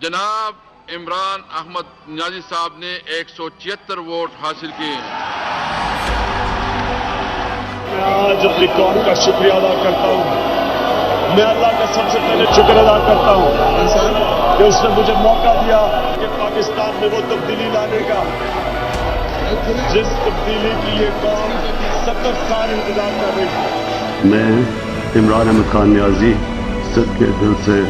جناب عمران احمد نیازی صاحب نے 176 ووٹ حاصل کیے ہیں۔ میں آج اپنی قوم کا شکریہ ادا کرتا ہوں۔ میں اللہ کا سب سے پہلے شکر ادا کرتا ہوں کہ اس نے مجھے موقع دیا کہ پاکستان میں وہ تبدیلی لانے کا جس تبدیلی کی یہ قوم 70 سال انتظار کر رہی ہے۔ میں عمران احمد خان نیازی صدق کے دل سے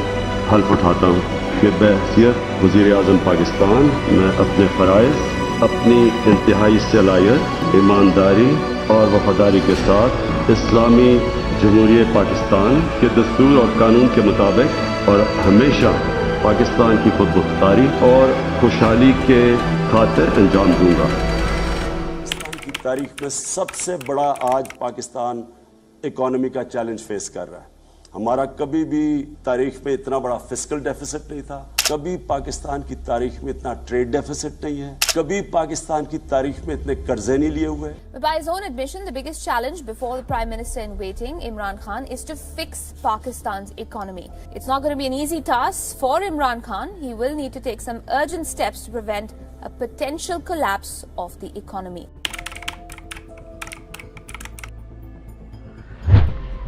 حلف اٹھاتا ہوں کہ بحیثیت وزیر اعظم پاکستان میں اپنے فرائض، اپنی انتہائی صلاحیت، ایمانداری اور وفاداری کے ساتھ اسلامی جمہوریہ پاکستان کے دستور اور قانون کے مطابق اور ہمیشہ پاکستان کی خود مختاری اور خوشحالی کے خاطر انجام دوں گا۔ پاکستان کی تاریخ میں سب سے بڑا آج پاکستان اکانومی کا چیلنج فیس کر رہا ہے۔ ہمارا کبھی بھی تاریخ میں اتنا بڑا فسکل ڈیفیسٹ نہیں تھا، کبھی پاکستان کی تاریخ میں اتنا ٹریڈ ڈیفیسٹ نہیں ہے، کبھی پاکستان کی تاریخ میں اتنے قرضے نہیں لیے ہوئے۔ By his own admission, the biggest challenge before the Prime Minister in waiting, Imran Khan, is to fix Pakistan's economy. It's not going to be an easy task for Imran Khan. He will need to take some urgent steps to prevent a potential collapse of the economy.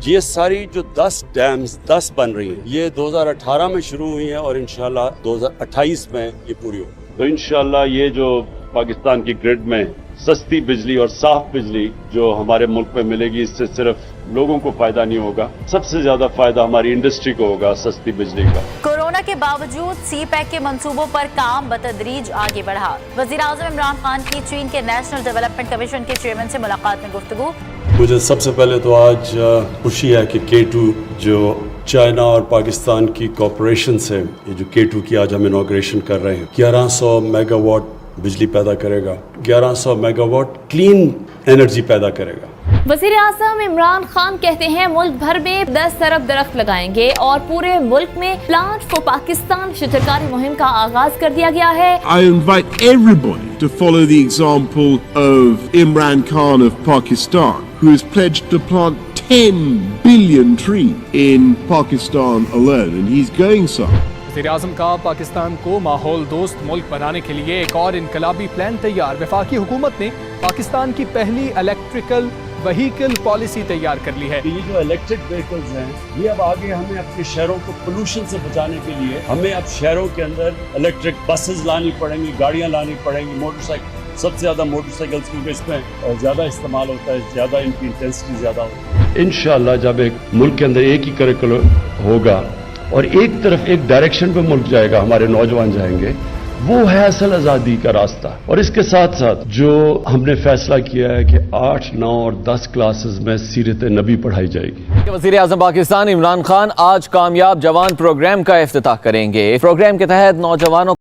یہ ساری جو 10 dams 10 بن رہی ہیں یہ 2018 میں شروع ہوئی ہیں اور انشاءاللہ 2028 میں یہ پوری ہو۔ تو انشاءاللہ یہ جو پاکستان کی گرڈ میں سستی بجلی اور صاف بجلی جو ہمارے ملک میں ملے گی، اس سے صرف لوگوں کو فائدہ نہیں ہوگا، سب سے زیادہ فائدہ ہماری انڈسٹری کو ہوگا سستی بجلی کا۔ کورونا کے باوجود سی پیک کے منصوبوں پر کام بتدریج آگے بڑھا۔ وزیر اعظم عمران خان کی چین کے نیشنل ڈیولپمنٹ کمیشن کے چیئرمین سے ملاقات میں گفتگو۔ مجھے سب سے پہلے تو آج خوشی ہے کہ K2 جو چائنا اور پاکستان کی کوپریشن سے یہ جو K2 کی آج ہم انوگریشن کر رہے ہیں، 1100 میگا واٹ بجلی پیدا کرے گا، 1100 میگا واٹ کلین انرجی پیدا کرے گا۔ وزیر اعظم عمران خان کہتے ہیں ملک بھر میں 10 ارب درخت لگائیں گے اور پورے ملک میں پلانٹ فار پاکستان شجرکاری مہم کا آغاز کر دیا گیا ہے۔ I invite everybody to follow the example of Imran Khan of Pakistan, who has pledged to plant 10 billion trees in Pakistan alone, and he's going some. وزیر اعظم کا پاکستان کو ماحول دوست ملک بنانے کے لیے ایک اور انقلابی پلان تیار۔ وفاقی حکومت نے پاکستان کی پہلی الیکٹریکل وہیکل پالیسی تیار کر لی ہے۔ یہ جو الیکٹرک وہیکلز ہیں یہ اب آگے ہمیں اپنے شہروں کو پولوشن سے بچانے کے لیے ہمیں اب شہروں کے اندر الیکٹرک بسز لانی پڑیں گی، گاڑیاں لانی پڑیں گی، موٹر سائیکل، سب سے زیادہ موٹر سائیکلز کیونکہ اس میں زیادہ استعمال ہوتا ہے، زیادہ ان کی انٹینسٹی زیادہ ہوتی ہے۔ انشاءاللہ جب ایک ملک کے اندر ایک ہی کریکولم ہوگا اور ایک طرف ایک ڈائریکشن پہ ملک جائے گا، ہمارے نوجوان جائیں گے، وہ ہے اصل آزادی کا راستہ۔ اور اس کے ساتھ ساتھ جو ہم نے فیصلہ کیا ہے کہ 8، 9 اور 10 کلاسز میں سیرت نبی پڑھائی جائے گی۔ وزیر اعظم پاکستان عمران خان آج کامیاب جوان پروگرام کا افتتاح کریں گے۔ پروگرام کے تحت نوجوانوں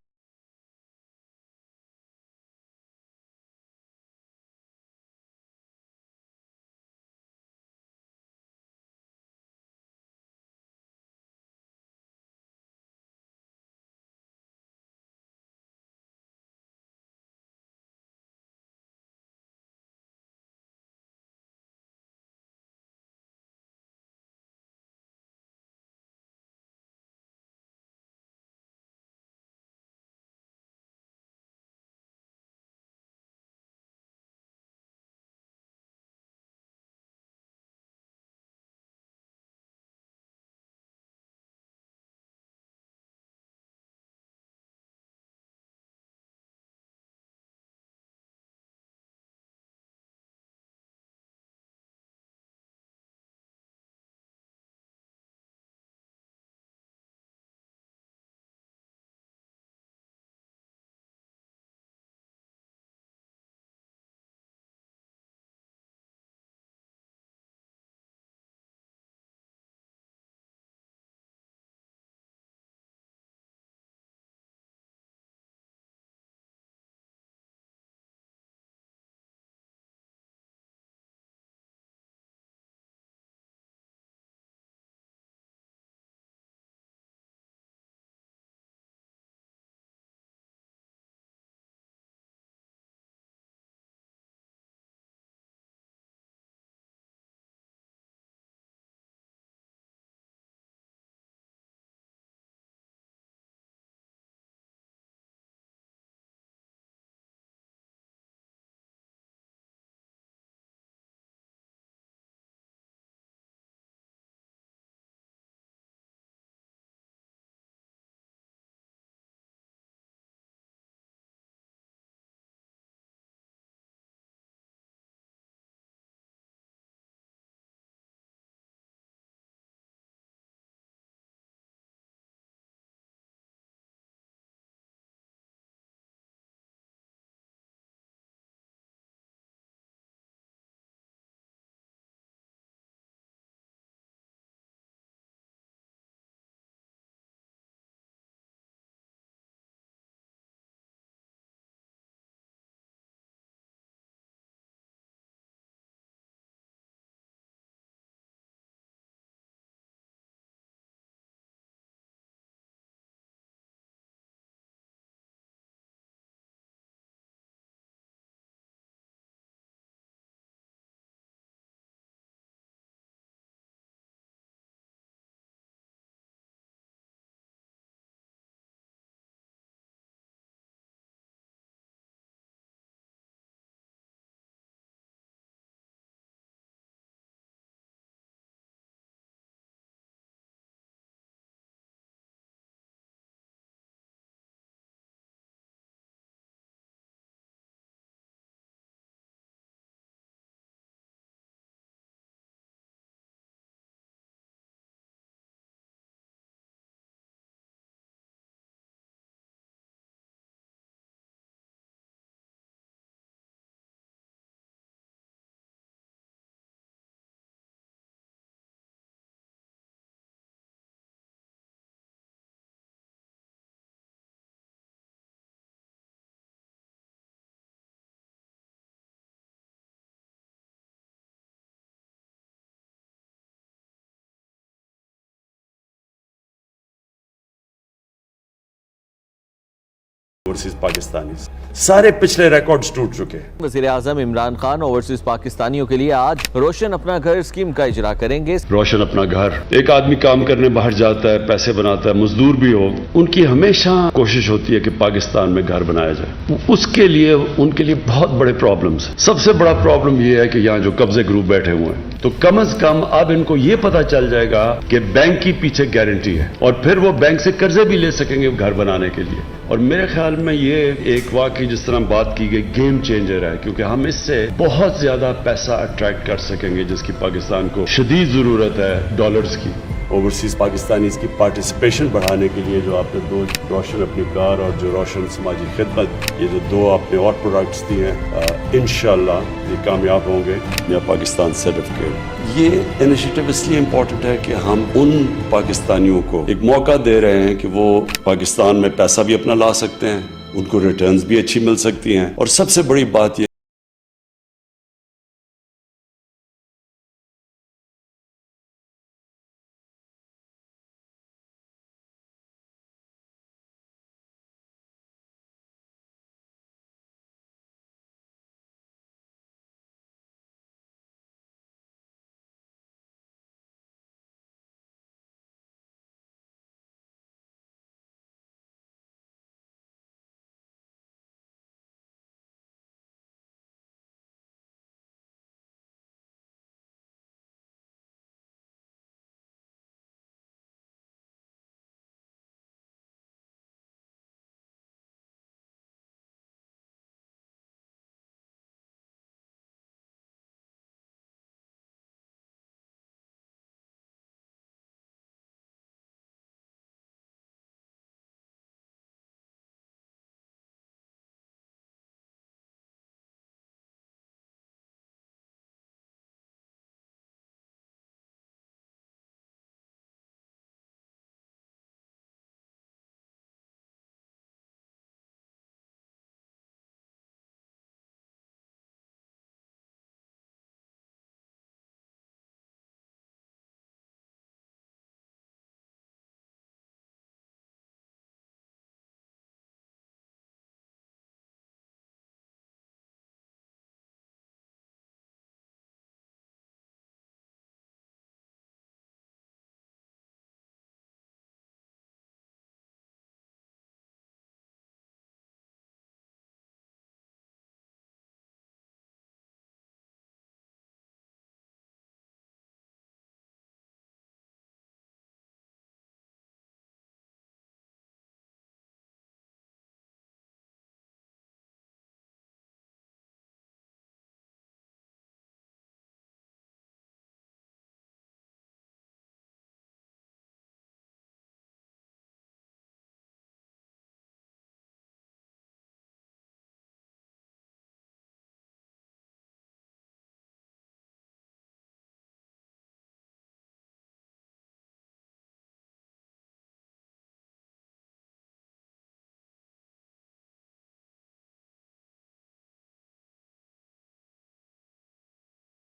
ओवरसीज पाकिस्तानी सारे पिछले रिकॉर्ड्स टूट चुके हैं। वज़ीर आज़म इमरान खान ओवरसीज पाकिस्तानियों के लिए आज रोशन अपना घर स्कीम का इजरा करेंगे। रोशन अपना घर, एक आदमी काम करने बाहर जाता है, पैसे बनाता है, मजदूर भी हो, उनकी हमेशा कोशिश होती है कि पाकिस्तान में घर बनाया जाए। उसके लिए उनके लिए बहुत बड़े प्रॉब्लम्स हैं। सबसे बड़ा प्रॉब्लम ये है कि यहाँ जो कब्जे ग्रुप बैठे हुए हैं, तो कम से कम अब इनको ये पता चल जाएगा कि बैंक की पीछे गारंटी है और फिर वो बैंक से कर्जे भी ले सकेंगे घर बनाने के लिए। और मेरे ख्याल में ये एक वाकई जिस तरह बात की गई गेम चेंजर है, क्योंकि हम इससे बहुत ज्यादा पैसा अट्रैक्ट कर सकेंगे जिसकी पाकिस्तान को शदीद जरूरत है डॉलर्स की। ओवरसीज पाकिस्तानी की पार्टिसिपेशन बढ़ाने के लिए जो आपने दो रोशन अपनी कार और जो रोशन समाजी खिदमत, ये जो दो आपने और प्रोडक्ट्स दिए हैं, इंशाल्लाह ये कामयाब होंगे। या पाकिस्तान सर्टिफिकेट, ये इनिशिएटिव इसलिए इम्पोर्टेंट है कि हम उन पाकिस्तानियों को एक मौका दे रहे हैं कि वो पाकिस्तान में पैसा भी अपना ला सकते हैं, उनको रिटर्न्स भी अच्छी मिल सकती हैं, और सबसे बड़ी बात ये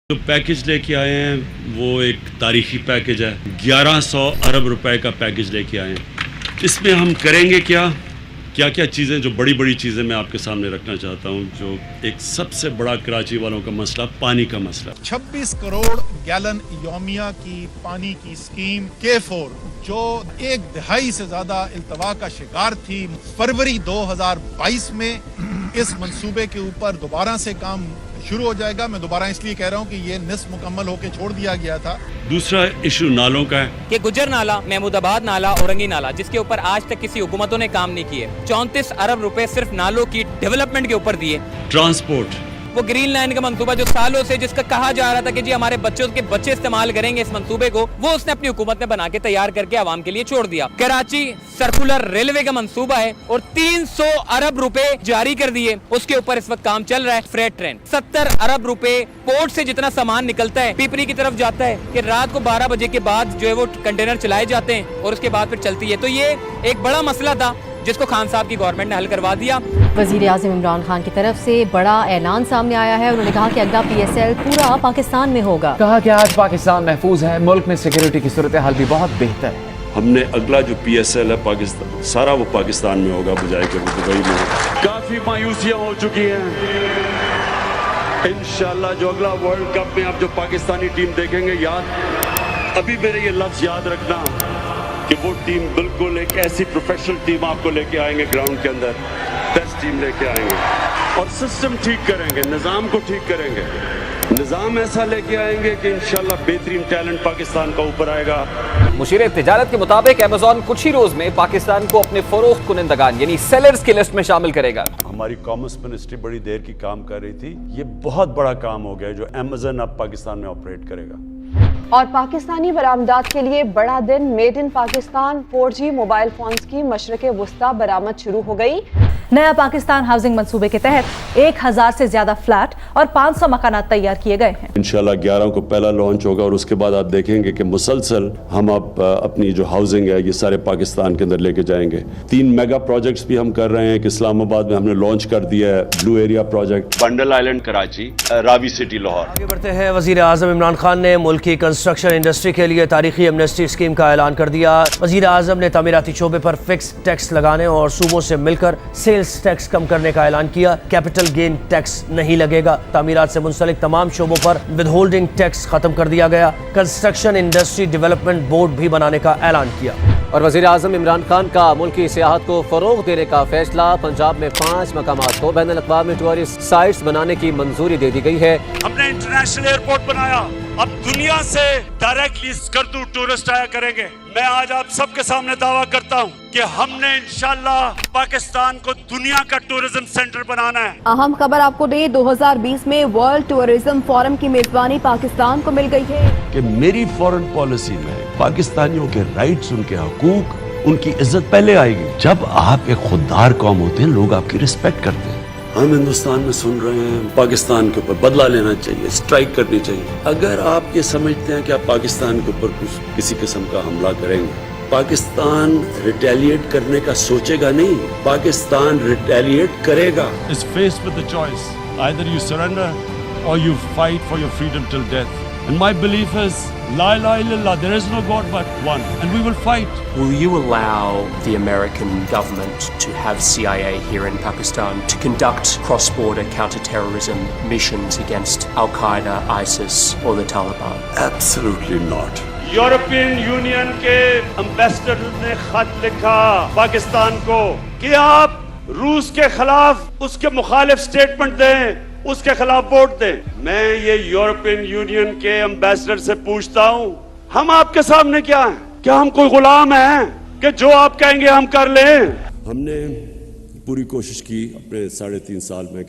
जो पैकेज लेके आए हैं वो एक तारीखी पैकेज है। 1100 अरब रुपए का पैकेज लेके आए हैं। इसमें हम करेंगे क्या क्या चीज़ें, जो बड़ी बड़ी चीज़ें मैं आपके सामने रखना चाहता हूँ। जो एक सबसे बड़ा कराची वालों का मसला, पानी का मसला। 26 करोड़ गैलन योमिया की पानी की स्कीम K4 जो 1/2 से ज्यादा इल्तवा का शिकार थी, फरवरी 2022 में इस मंसूबे के ऊपर दोबारा से काम शुरू हो जाएगा। मैं दोबारा इसलिए कह रहा हूँ कि ये निस्फ मुकम्मल होकर छोड़ दिया गया था। दूसरा इशू नालों का है कि गुजर नाला, महमूदाबाद नाला, औरंगी नाला, जिसके ऊपर आज तक किसी हुकूमतों ने काम नहीं किए। 34 अरब रुपए सिर्फ नालों की डेवलपमेंट के ऊपर दिए। ट्रांसपोर्ट, वो ग्रीन लाइन का मंसूबा जो सालों से जिसका कहा जा रहा था कि जी हमारे बच्चों के बच्चे इस्तेमाल करेंगे इस मंसूबे को, वो उसने अपनी हुकूमत ने बना के तैयार करके आवाम के लिए छोड़ दिया। कराची सर्कुलर रेलवे का मंसूबा है और 300 अरब रुपए जारी कर दिए, उसके ऊपर इस वक्त काम चल रहा है। फ्रेट ट्रेन 70 अरब रुपए, पोर्ट से जितना सामान निकलता है पीपरी की तरफ जाता है कि रात को 12 बजे के बाद जो है वो कंटेनर चलाए जाते हैं और उसके बाद फिर चलती है। तो ये एक बड़ा मसला था जिसको खान साहब की गवर्नमेंट ने हल करवा दिया। वज़ीर आज़म इमरान खान की तरफ से बड़ा ऐलान सामने आया है। उन्होंने कहा कि अगला PSL पूरा पाकिस्तान में होगा। कहा कि आज पाकिस्तान महफूज है, मुल्क में सिक्योरिटी की सूरत हाल भी बहुत बेहतर है। हमने अगला जो PSL है पाकिस्तान, सारा वो पाकिस्तान में होगा, बजाय कि वो दुबई में हो। काफ़ी मायूसियाँ हो चुकी हैं। इंशाल्लाह जो अगला वर्ल्ड कप में आप जो पाकिस्तानी टीम देखेंगे, याद अभी मेरे ये लफ्ज़ याद रखना कि वो टीम बिल्कुल एक ऐसी प्रोफेशनल टीम आपको लेके आएंगे, ग्राउंड के अंदर बेस्ट टीम लेके आएंगे और सिस्टम ठीक करेंगे, निज़ाम को ठीक करेंगे, निज़ाम ऐसा लेके आएंगे कि इंशाल्लाह बेहतरीन टैलेंट पाकिस्तान का ऊपर आएगा। मुशीर तिजारत के मुताबिक अमेज़न कुछ ही रोज में पाकिस्तान को अपने फरोख्त कुनंदगान यानी सेलर्स की लिस्ट में शामिल करेगा। हमारी कॉमर्स मिनिस्ट्री बड़ी देर की काम कर रही थी, ये बहुत बड़ा काम हो गया जो अमेज़न अब पाकिस्तान में ऑपरेट करेगा। और पाकिस्तानी बरामदात के लिए बड़ा दिन, made in Pakistan 4G mobile phones की मशरक़े वुस्ता बरामद शुरू हो गई। नया पाकिस्तान हाउसिंग मंसूबे के तहत 1000 से ज्यादा फ्लैट और 500 मकानात तैयार किए गए हैं। इंशाल्लाह 11 को पहला लॉन्च होगा और उसके बाद आप देखेंगे कि मुसलसल हम अब अपनी जो हाउसिंग है ये सारे पाकिस्तान के अंदर लेके जाएंगे। 3 मेगा प्रोजेक्ट्स भी हम कर रहे हैं कि इस्लामाबाद में हमने लॉन्च कर दिया है blue area project, bundle island Karachi, Ravi city Lahore. आगे बढ़ते हैं। वज़ीर आज़म इमरान खान ने मुल्क की कंस्ट्रक्शन इंडस्ट्री के लिए तारीखी एमनेस्टी स्कीम का ऐलान कर दिया। वज़ीर आज़म ने तामीराती शोबे पर फिक्स टैक्स लगाने और सूबों से मिलकर सेल्स टैक्स कम करने का ऐलान किया। कैपिटल गेन टैक्स नहीं लगेगा। तामीरात से मुंसलिक तमाम शोबों पर विदहोल्डिंग टैक्स खत्म कर दिया गया। कंस्ट्रक्शन इंडस्ट्री डेवलपमेंट बोर्ड भी बनाने का ऐलान किया। और वज़ीर आज़म इमरान खान का मुल्क की सियाहत को फ़रोग़ देने का फैसला। पंजाब में 5 मकामात को बैनुल अक़वामी टूरिस्ट साइट्स बनाने की मंजूरी दे दी गई है। हमने इंटरनेशनल एयरपोर्ट बनाया, अब दुनिया से डायरेक्टली स्कर्दू टूरिस्ट आया करेंगे। मैं आज आप सबके सामने दावा करता हूँ कि हमने इंशाल्लाह पाकिस्तान को दुनिया का टूरिज्म सेंटर बनाना है। अहम खबर आपको दे, 2020 में वर्ल्ड टूरिज्म फोरम की मेजबानी पाकिस्तान को मिल गई है। कि मेरी फॉरेन पॉलिसी में पाकिस्तानियों के राइट्स, उनके हकूक, उनकी इज्जत पहले आएगी। जब आप एक खुददार कौम होते हैं, लोग आपकी रिस्पेक्ट करते हैं। हम हिंदुस्तान में सुन रहे हैं पाकिस्तान के ऊपर बदला लेना चाहिए, स्ट्राइक करनी चाहिए। अगर आप ये समझते हैं कि आप पाकिस्तान के ऊपर किसी किस्म का हमला करेंगे, पाकिस्तान रिटेलिएट करने का सोचेगा नहीं, पाकिस्तान रिटेलिएट करेगा। Is faced with the choice, either you surrender or you fight for your freedom till death. And my belief is, la ilaha illallah, there is no God but one, and we will fight. Will you allow the American government to have CIA here in Pakistan to conduct cross-border counter-terrorism missions against Al-Qaeda, ISIS or the Taliban? Absolutely not. European union के ambassador ने खत लिखा पाकिस्तान को कि आप रूस के खिलाफ उसके मुखालिफ स्टेटमेंट दें, उसके खिलाफ वोट दें। मैं ये यूरोपियन यूनियन के एम्बेसडर से पूछता हूँ, हम आपके सामने क्या हैं? क्या हम कोई गुलाम हैं कि जो आप कहेंगे हम कर लें? हमने पूरी कोशिश की अपने 3.5 साल में